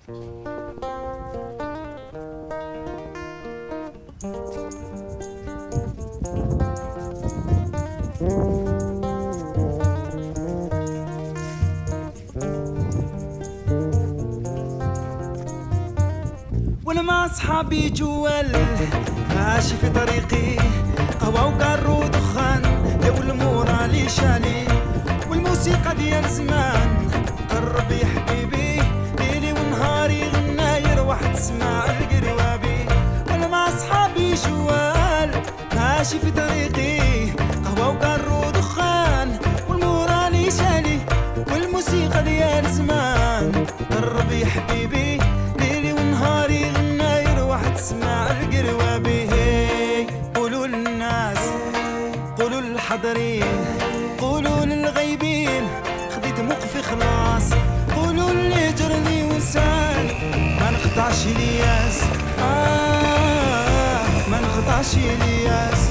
وانا مع صحابي جوال ماشي في طريقي، قهوة وكارو ودخان والمورالي شالي، والموسيقى ديال زمان قرب يا حبيبي، ليلي ونهاري غناير واحد سماع القروابي. وانا مع صحابي جوال ماشي في طريقي، قهوة وكارو ودخان والمورالي شالي، والموسيقى ديال زمان قرب يا حبيبي، ليلي ونهاري غناير واحد سماع القروابي. قولوا للناس، قولوا للحاضرين، قولوا للغايبين خديت موقفي خلاص، قولوا اللي جرني وسال ما نقطعش الياس، ما نقطعش الياس.